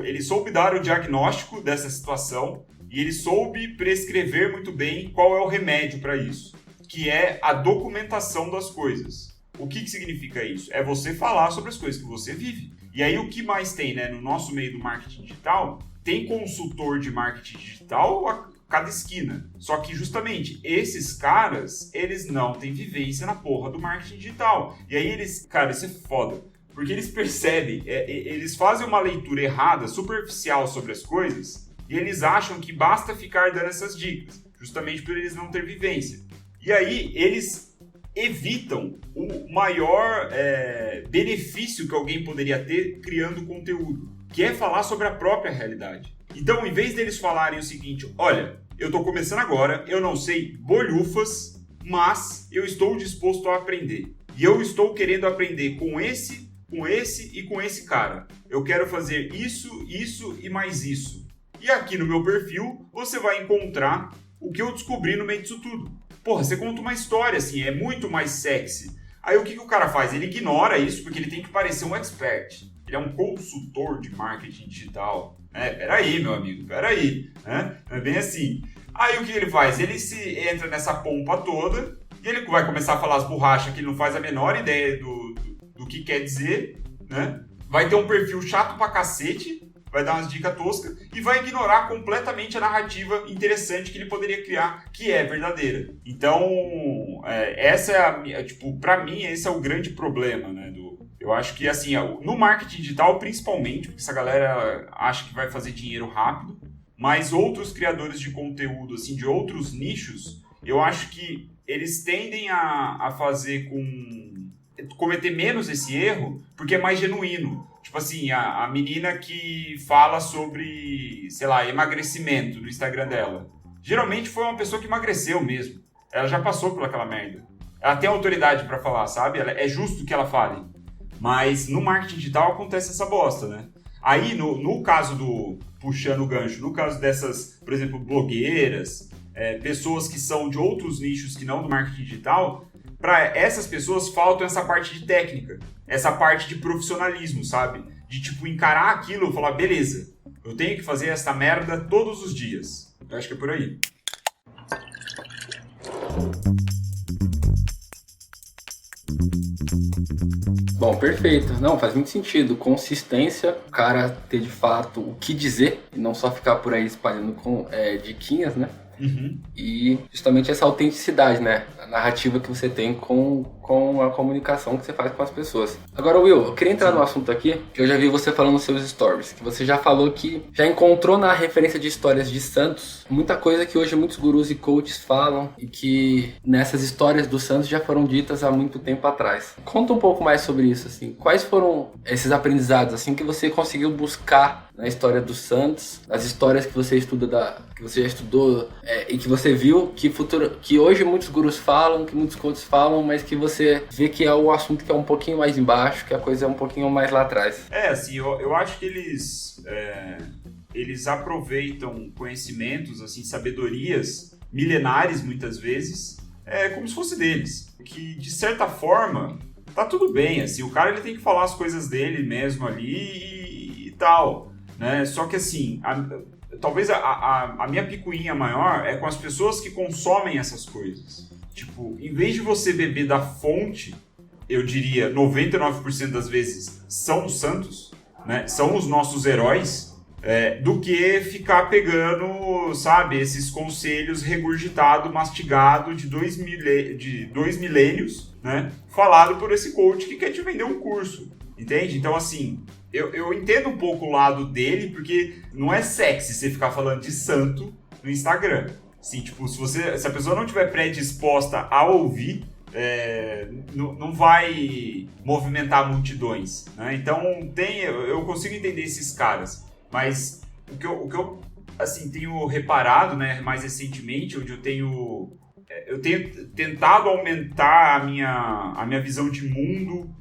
ele soube dar o diagnóstico dessa situação e ele soube prescrever muito bem qual é o remédio para isso, que é a documentação das coisas. O que significa isso? É você falar sobre as coisas que você vive. E aí o que mais tem, né? No nosso meio do marketing digital, tem consultor de marketing digital a cada esquina. Só que justamente esses caras, eles não têm vivência na porra do marketing digital. E aí cara, isso é foda. Porque eles percebem, eles fazem uma leitura errada, superficial sobre as coisas, e eles acham que basta ficar dando essas dicas, justamente por eles não ter vivência. E aí eles evitam o maior benefício que alguém poderia ter criando conteúdo, que é falar sobre a própria realidade. Então, em vez deles falarem o seguinte, olha, eu estou começando agora, eu não sei bolhufas, mas eu estou disposto a aprender. E eu estou querendo aprender com esse e com esse cara. Eu quero fazer isso, isso e mais isso. E aqui no meu perfil, você vai encontrar o que eu descobri no meio disso tudo. Porra, você conta uma história, assim, é muito mais sexy. Aí o que o cara faz? Ele ignora isso porque ele tem que parecer um expert. Ele é um consultor de marketing digital. Peraí, meu amigo, peraí. Não é bem assim. Aí o que ele faz? Ele entra nessa pompa toda e ele vai começar a falar as borrachas que ele não faz a menor ideia do que quer dizer, né? Vai ter um perfil chato pra cacete, vai dar umas dicas toscas e vai ignorar completamente a narrativa interessante que ele poderia criar, que é verdadeira. Então, essa é pra mim, esse é o grande problema, né? Eu acho que, assim, no marketing digital, principalmente, porque essa galera acha que vai fazer dinheiro rápido, mas outros criadores de conteúdo, assim, de outros nichos, eu acho que eles tendem a cometer menos esse erro, porque é mais genuíno. Tipo assim, a menina que fala sobre, sei lá, emagrecimento no Instagram dela. Geralmente foi uma pessoa que emagreceu mesmo. Ela já passou por aquela merda. Ela tem autoridade pra falar, sabe? É justo que ela fale. Mas no marketing digital acontece essa bosta, né? Aí, no caso puxando o gancho, no caso dessas, por exemplo, blogueiras, pessoas que são de outros nichos que não do marketing digital, para essas pessoas falta essa parte de técnica, essa parte de profissionalismo, sabe? de tipo, encarar aquilo e falar, beleza, eu tenho que fazer essa merda todos os dias. Eu acho que é por aí. Bom, perfeito. Não, faz muito sentido. Consistência, o cara ter de fato o que dizer e não só ficar por aí espalhando com diquinhas, né? Uhum. E justamente essa autenticidade, né? A narrativa que você tem com a comunicação que você faz com as pessoas. Agora, Will, eu queria entrar no assunto aqui, que eu já vi você falando nos seus stories, que você já falou que já encontrou na referência de histórias de santos muita coisa que hoje muitos gurus e coaches falam e que nessas histórias dos santos já foram ditas há muito tempo atrás. Conta um pouco mais sobre isso, assim. Quais foram esses aprendizados, assim, que você conseguiu buscar na história dos santos, nas histórias que você estuda que você já estudou e que você viu que hoje muitos gurus falam, que muitos coaches falam, mas que você vê que é o assunto que é um pouquinho mais embaixo, que a coisa é um pouquinho mais lá atrás. Assim, eu acho que eles aproveitam conhecimentos, assim, sabedorias milenares muitas vezes, como se fosse deles. Que, de certa forma, tá tudo bem, assim, o cara ele tem que falar as coisas dele mesmo ali e tal, né? Só que, assim, talvez a minha picuinha maior é com as pessoas que consomem essas coisas. Tipo, em vez de você beber da fonte, eu diria 99% das vezes são os santos, né? São os nossos heróis, do que ficar pegando, sabe, esses conselhos regurgitados, mastigados de 2 milênios, né? Falado por esse coach que quer te vender um curso, entende? Então, assim, eu entendo um pouco o lado dele, porque não é sexy você ficar falando de santo no Instagram. Assim, tipo, se a pessoa não estiver predisposta a ouvir, não vai movimentar multidões, né? Então, eu consigo entender esses caras, mas o que eu assim, tenho reparado, né, mais recentemente, onde eu tenho tentado aumentar a minha visão de mundo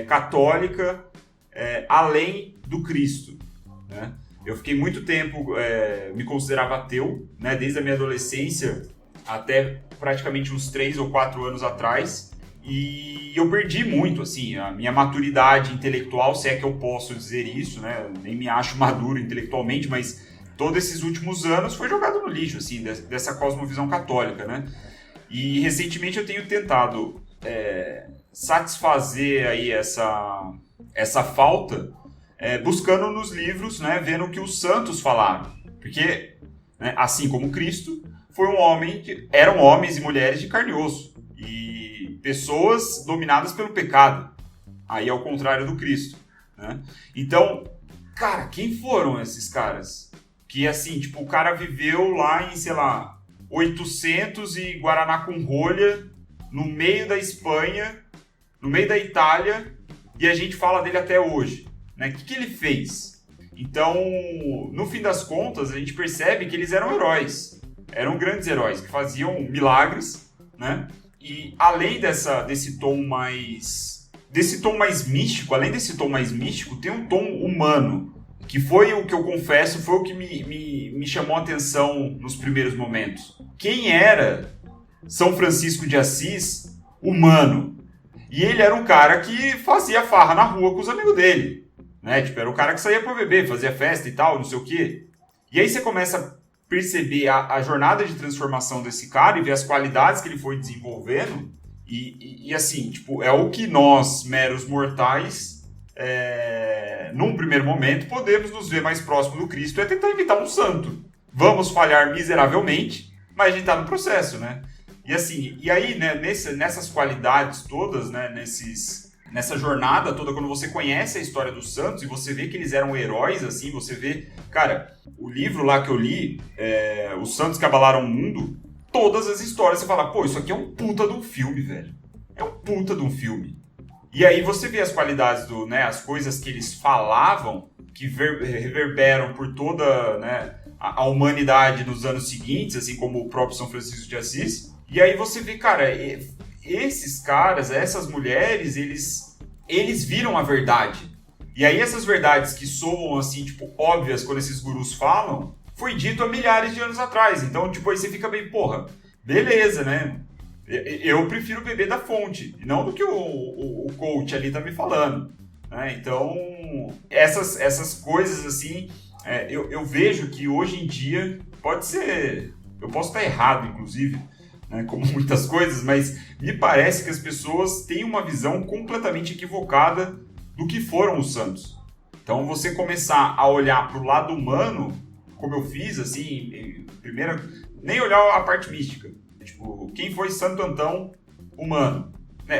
católica além do Cristo, né? Eu fiquei muito tempo, me considerava ateu, né, desde a minha adolescência até praticamente uns 3 ou 4 anos atrás, e eu perdi muito, assim, a minha maturidade intelectual, se é que eu posso dizer isso, né, nem me acho maduro intelectualmente, mas todos esses últimos anos foi jogado no lixo, assim, dessa cosmovisão católica, né, e recentemente eu tenho tentado satisfazer aí essa falta, buscando nos livros, né, vendo o que os santos falaram. Porque, né, assim como Cristo, eram homens e mulheres de carne e osso. E pessoas dominadas pelo pecado. Aí ao contrário do Cristo, né? Então, cara, quem foram esses caras? Que, assim, tipo, o cara viveu lá em, sei lá, 800 e Guaraná com rolha, no meio da Espanha, no meio da Itália, e a gente fala dele até hoje, né? O que ele fez? Então, no fim das contas, a gente percebe que eles eram heróis. Eram grandes heróis, que faziam milagres, né? E além desse tom mais místico, tem um tom humano, que foi o que eu confesso, foi o que me chamou a atenção nos primeiros momentos. Quem era São Francisco de Assis humano? E ele era um cara que fazia farra na rua com os amigos dele, né? Tipo, era o cara que saía pra beber, fazia festa e tal, não sei o quê. E aí você começa a perceber a jornada de transformação desse cara e ver as qualidades que ele foi desenvolvendo. E assim, tipo, é o que nós, meros mortais, num primeiro momento, podemos nos ver mais próximo do Cristo, é tentar imitar um santo. Vamos falhar miseravelmente, mas a gente tá no processo, né? E assim, e aí, né, nessas qualidades todas, né, nessa jornada toda, quando você conhece a história dos santos e você vê que eles eram heróis, assim, você vê... Cara, o livro lá que eu li, Os Santos que Abalaram o Mundo, todas as histórias você fala, pô, isso aqui é um puta de um filme, velho. É um puta de um filme. E aí você vê as qualidades, as coisas que eles falavam, que reverberam por toda, né, a humanidade nos anos seguintes, assim como o próprio São Francisco de Assis. E aí você vê, cara, esses caras, essas mulheres, eles viram a verdade. E aí essas verdades que soam, assim, tipo, óbvias quando esses gurus falam, foi dito há milhares de anos atrás. Então, tipo, aí você fica bem, porra, beleza, né? Eu prefiro beber da fonte, não do que o coach ali tá me falando. né? Então, essas coisas assim, eu vejo que hoje em dia pode ser, eu posso estar errado, inclusive, né, como muitas coisas, mas me parece que as pessoas têm uma visão completamente equivocada do que foram os santos. Então, você começar a olhar para o lado humano, como eu fiz, assim, primeiro, nem olhar a parte mística. Tipo, quem foi Santo Antão humano?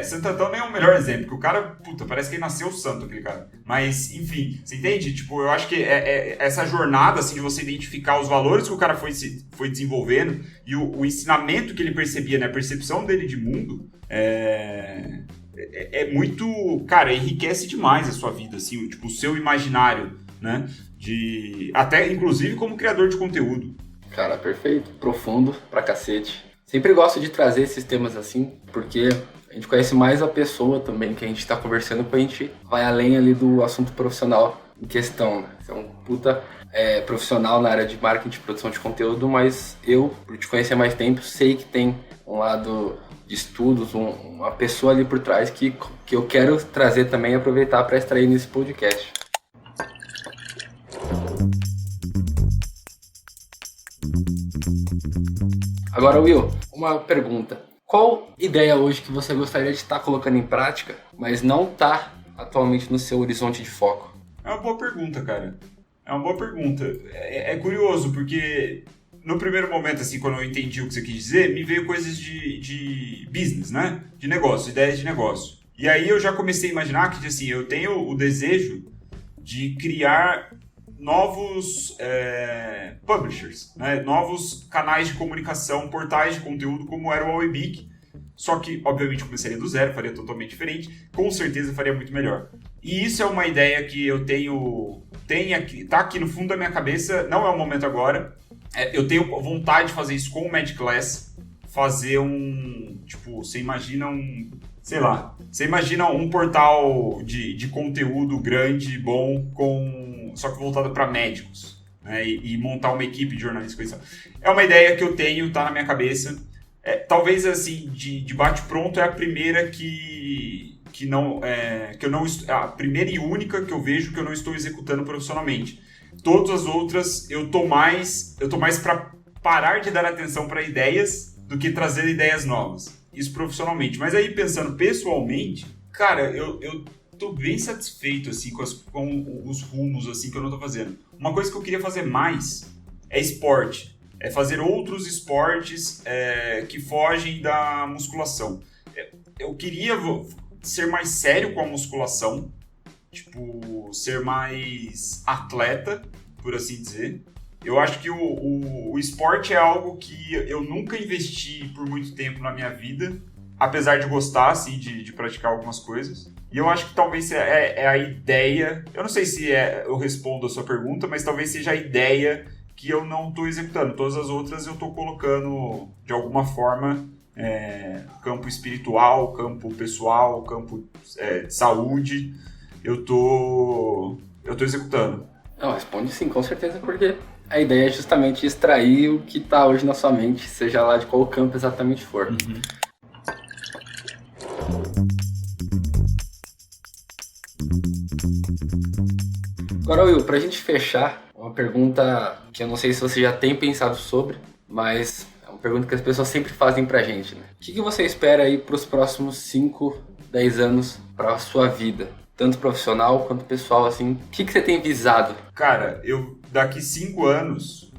Santo Antão nem é o melhor exemplo, porque o cara, parece que ele nasceu santo, aquele cara. Mas, enfim, você entende? Tipo, eu acho que essa jornada, assim, de você identificar os valores que o cara foi desenvolvendo e o ensinamento que ele percebia, né? A percepção dele de mundo é muito... Cara, enriquece demais a sua vida, assim, tipo, o seu imaginário, né? Até, inclusive, como criador de conteúdo. Cara, perfeito. Profundo pra cacete. Sempre gosto de trazer esses temas assim, porque a gente conhece mais a pessoa também que a gente está conversando, porque a gente vai além ali do assunto profissional em questão, né? Você é um puta profissional na área de marketing e produção de conteúdo, mas eu, por te conhecer há mais tempo, sei que tem um lado de estudos, uma pessoa ali por trás que eu quero trazer também e aproveitar para extrair nesse podcast. Agora, Will, uma pergunta. Qual ideia hoje que você gostaria de estar colocando em prática, mas não está atualmente no seu horizonte de foco? É uma boa pergunta, cara. É uma boa pergunta. É curioso, porque no primeiro momento, assim, quando eu entendi o que você quis dizer, me veio coisas de business, né? De negócio, ideias de negócio. E aí eu já comecei a imaginar que, assim, eu tenho o desejo de criar novos publishers, né? Novos canais de comunicação, portais de conteúdo, como era o Awebic. Só que, obviamente, começaria do zero, faria totalmente diferente. Com certeza faria muito melhor. E isso é uma ideia que eu tá aqui no fundo da minha cabeça, não é o momento agora. Eu tenho vontade de fazer isso com o Magic Class, fazer você imagina um portal de conteúdo grande, bom, só que voltado para médicos, né? E montar uma equipe de jornalistas com isso. É uma ideia que eu tenho, tá na minha cabeça. Talvez, assim, de bate-pronto, é a primeira a primeira e única que eu vejo que eu não estou executando profissionalmente. Todas as outras eu tô mais para parar de dar atenção para ideias do que trazer ideias novas. Isso profissionalmente. Mas aí, pensando pessoalmente, cara, eu tô bem satisfeito, assim, com os rumos, assim, que eu não tô fazendo. Uma coisa que eu queria fazer mais é esporte. É fazer outros esportes que fogem da musculação. Eu queria ser mais sério com a musculação, tipo, ser mais atleta, por assim dizer. Eu acho que o esporte é algo que eu nunca investi por muito tempo na minha vida, apesar de gostar, assim, de praticar algumas coisas. E eu acho que talvez é a ideia... Eu não sei se eu respondo a sua pergunta, mas talvez seja a ideia que eu não estou executando. Todas as outras eu estou colocando, de alguma forma, campo espiritual, campo pessoal, campo de saúde. Eu tô executando. Não, responde sim, com certeza, porque a ideia é justamente extrair o que está hoje na sua mente, seja lá de qual campo exatamente for. Uhum. Agora, Will, pra gente fechar, uma pergunta que eu não sei se você já tem pensado sobre, mas é uma pergunta que as pessoas sempre fazem pra gente, né? O que você espera aí pros próximos 5, 10 anos pra sua vida? Tanto profissional quanto pessoal, assim. O que você tem visado? Cara, daqui 5 anos,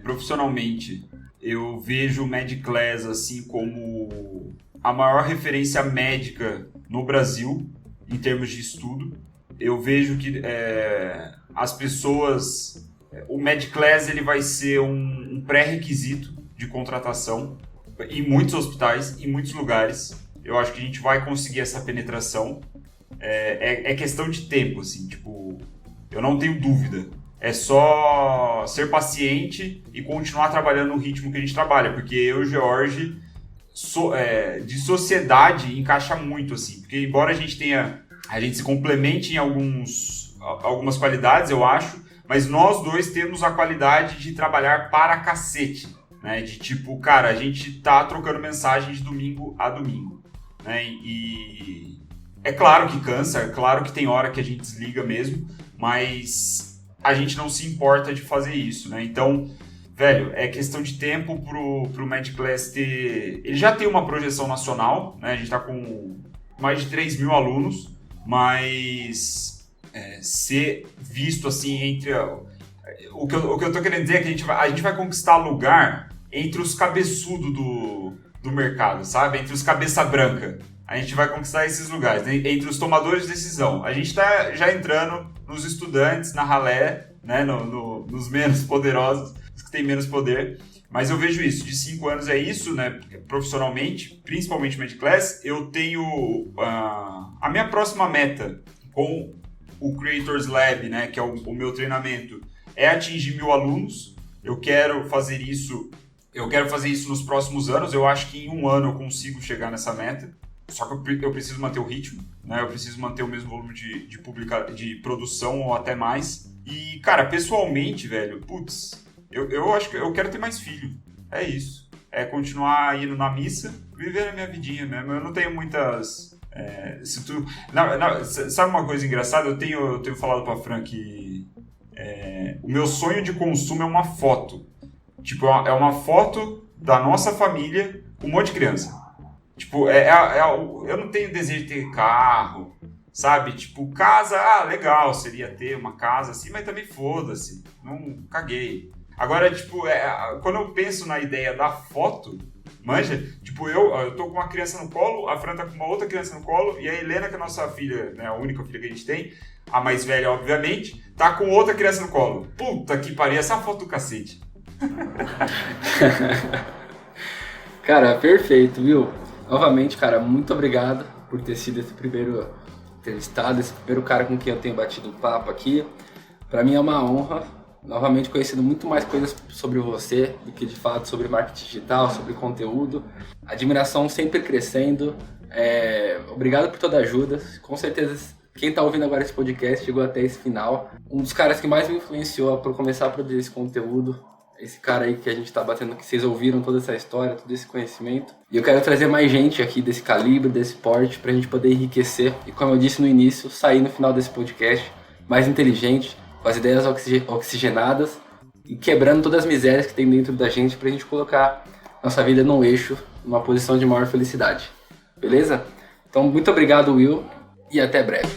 profissionalmente, eu vejo o Magic Class, assim, como a maior referência médica no Brasil, em termos de estudo. Eu vejo que as pessoas... O Magic Class, ele vai ser um pré-requisito de contratação em muitos hospitais, em muitos lugares. Eu acho que a gente vai conseguir essa penetração. É questão de tempo, assim, tipo... Eu não tenho dúvida. É só ser paciente e continuar trabalhando no ritmo que a gente trabalha. Porque eu e o George, de sociedade, encaixa muito, assim. Porque embora a gente se complemente em algumas qualidades, eu acho, mas nós dois temos a qualidade de trabalhar para cacete, né? De tipo, cara, a gente tá trocando mensagem de domingo a domingo, né? E É claro que cansa, é claro que tem hora que a gente desliga mesmo, mas a gente não se importa de fazer isso, né? Então, velho, é questão de tempo pro Magic Class ter... Ele já tem uma projeção nacional, né? A gente tá com mais de 3 mil alunos, mas ser visto assim entre... O que eu tô querendo dizer é que a gente vai conquistar lugar entre os cabeçudos do mercado, sabe? Entre os cabeça branca. A gente vai conquistar esses lugares, né? Entre os tomadores de decisão. A gente está já entrando nos estudantes, na ralé, né? Nos menos poderosos, os que têm menos poder. Mas eu vejo isso, de 5 anos é isso, né? Profissionalmente, principalmente Magic Class, eu tenho a minha próxima meta com o Creators Lab, né? Que é o meu treinamento, é atingir 1.000 alunos. Eu quero fazer isso nos próximos anos. Eu acho que em 1 ano eu consigo chegar nessa meta. Só que eu preciso manter o ritmo, né? Eu preciso manter o mesmo volume de produção ou até mais. E, cara, pessoalmente, velho, putz, eu acho que eu quero ter mais filho. É isso. É continuar indo na missa, viver a minha vidinha mesmo. Eu não tenho muitas... sabe uma coisa engraçada? Eu tenho falado pra Fran que o meu sonho de consumo é uma foto. Tipo, é uma foto da nossa família com um monte de criança. Tipo, eu não tenho desejo de ter carro, sabe? Tipo, casa, legal, seria ter uma casa assim, mas também foda-se, não caguei. Agora, tipo, quando eu penso na ideia da foto, manja, tipo, eu tô com uma criança no colo, a Fran tá com uma outra criança no colo, e a Helena, que é a nossa filha, né, a única filha que a gente tem, a mais velha, obviamente, tá com outra criança no colo. Puta que pariu, essa foto do cacete. Cara, perfeito, viu? Novamente, cara, muito obrigado por ter sido esse primeiro entrevistado, esse primeiro cara com quem eu tenho batido um papo aqui. Pra mim é uma honra, novamente conhecendo muito mais coisas sobre você do que de fato sobre marketing digital, sobre conteúdo. Admiração sempre crescendo. Obrigado por toda a ajuda. Com certeza, quem tá ouvindo agora esse podcast chegou até esse final. Um dos caras que mais me influenciou para começar a produzir esse conteúdo. Esse cara aí que a gente tá batendo, que vocês ouviram toda essa história, todo esse conhecimento. E eu quero trazer mais gente aqui desse calibre, desse porte, pra gente poder enriquecer. E como eu disse no início, sair no final desse podcast mais inteligente, com as ideias oxigenadas e quebrando todas as misérias que tem dentro da gente pra gente colocar nossa vida num eixo, numa posição de maior felicidade. Beleza? Então, muito obrigado, Will, e até breve.